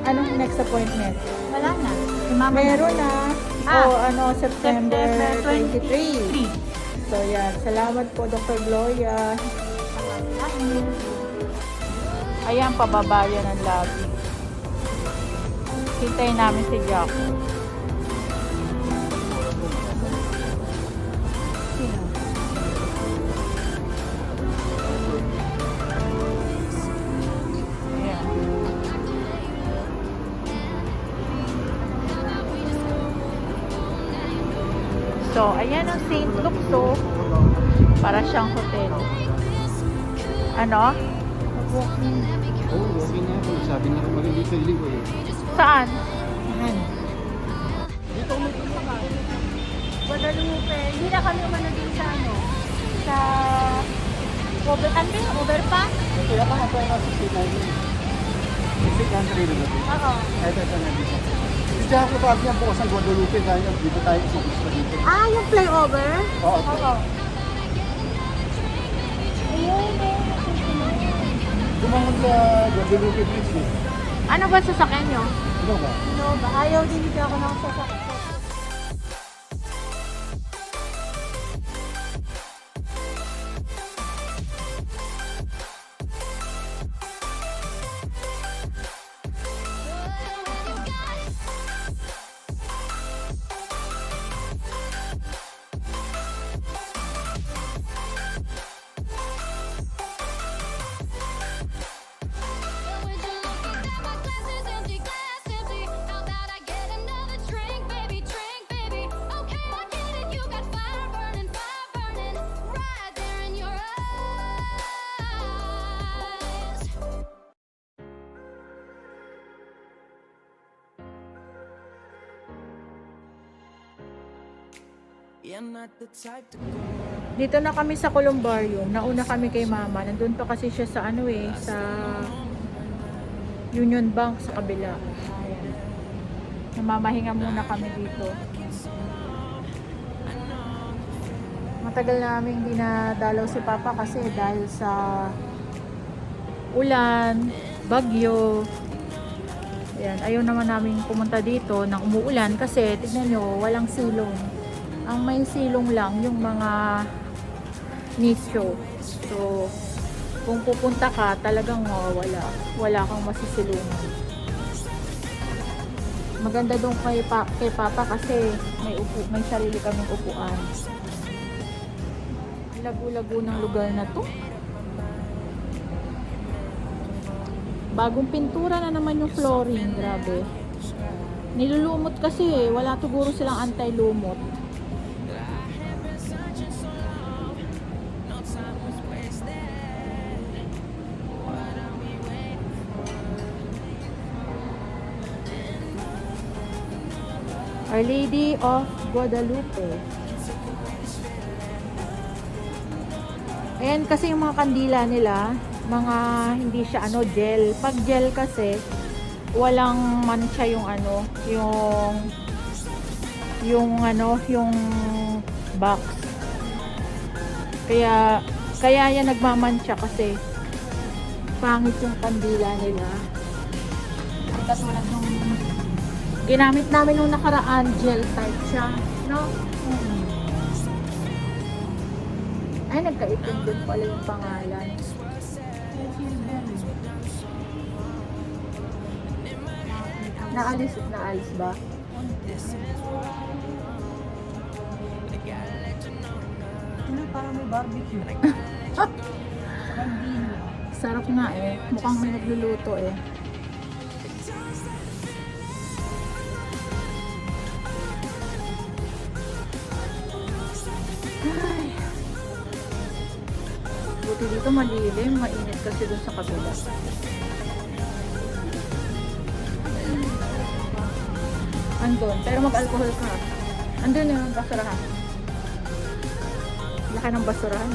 Anong next appointment? Wala na. Si Mama Meron na. September September 23. So, yan. Salamat po, Dr. Gloria. Ayan, pababa yan ang lobby. Hintayin namin si Jack. Ayan. So, ayan ang St. Luke's. So, para siyang hotel. Ano? Walking. Oo, walking na ako. Sabi niya kung dito ligo eh. Saan? Ayan. Dito may Guadalupe. Hindi na kami umano din sa ano. Sa overpass? kaya pa apply na sa state library. State library na dito. Oo. Ito na dito. Kasi ako sabi niya bukas ang Guadalupe dahil dito tayo sa gusto dito. Ah, yung flyover? Oo. Oo. Ayun eh. Tumangon sa Guadalupe Bridge eh. Ano ba sasakyan nyo? Ano ba? Ano ba? Ayaw din hindi ako ng sasakyan. Dito na kami sa Columbarium. Nauna kami kay Mama. Nandun pa kasi siya sa ano eh, sa Union Bank sa kabila. Ayan. Namamahinga muna kami dito. Matagal namin hindi nadalaw si Papa kasi dahil sa ulan, bagyo. Ayan, ayaw naman namin pumunta dito nang umuulan kasi tignan nyo, walang silong. Ang may silong lang yung mga nicho. So, kung pupunta ka, talagang mawawala. Wala kang masisilungan. Maganda doon kay Papa kasi may sarili kaming upuan. Lago-lago ng lugar na to. Bagong pintura na naman yung flooring. Grabe. Nilulumot kasi eh. Wala siguro silang anti-lumot. Our Lady of Guadalupe. Ayan kasi yung mga kandila nila, mga hindi siya ano gel. Pag gel kasi walang mancha yung ano, yung box. Kaya yan nagmamancha kasi pangit yung kandila nila. Katulad nung ginamit namin nung nakaraan, gel type siya, no? Ay, nagkaitim din pala yung pangalan. Naalis ba? Ano, parang may barbecue. Sarap nga eh. Mukhang may nagluluto eh. Ay. Buti dito malilim, mainit kasi dun sa kabila. Andun, pero mag-alcohol ka. Andun yung basurahan. Laki ng basurahan.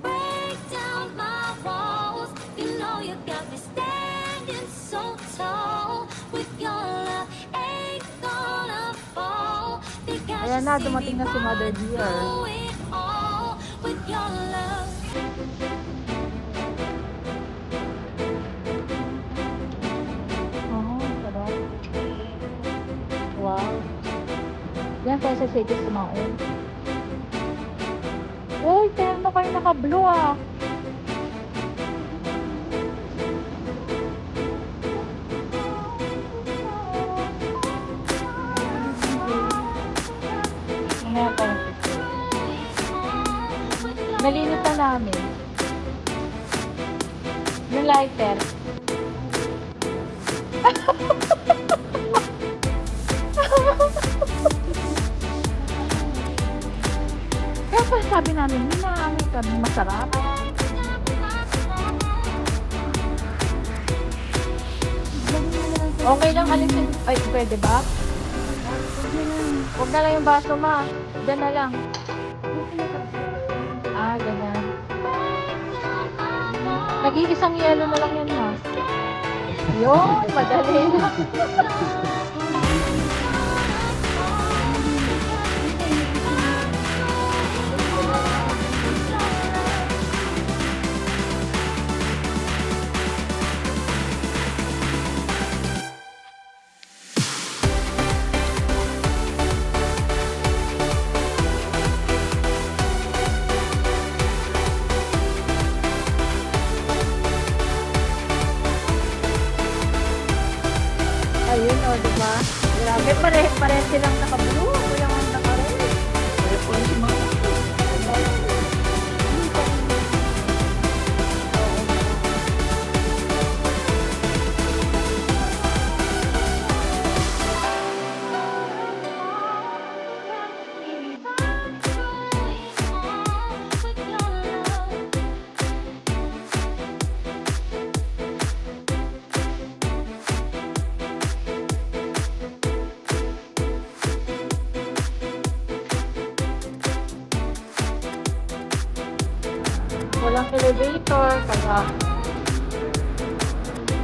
Break down my walls. You know you got me standing so tall. With your love, ain't gonna fall. Because Ayan na, you see dumating me na si Mother Dear. through it all. With your love. tayo sa City Sumaon. Uy, terno kayo naka-blue ah. Mamaya pa. Nalinot na namin. Yung lighter. Kaya pa sabi namin, may naamoy kami masarap. Okay lang alisin. Ay, pwede ba? Huwag na lang yung baso, ma. Diyan na lang. Ah, ganyan. Nag-iisang yelo na lang yan, ma. Yun, madali na. Ayun, o, diba? Grabe, pare silang naka-blue. Walang ang naka-red. Walang elevator, kaya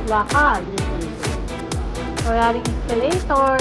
lakad. Wala rin escalator.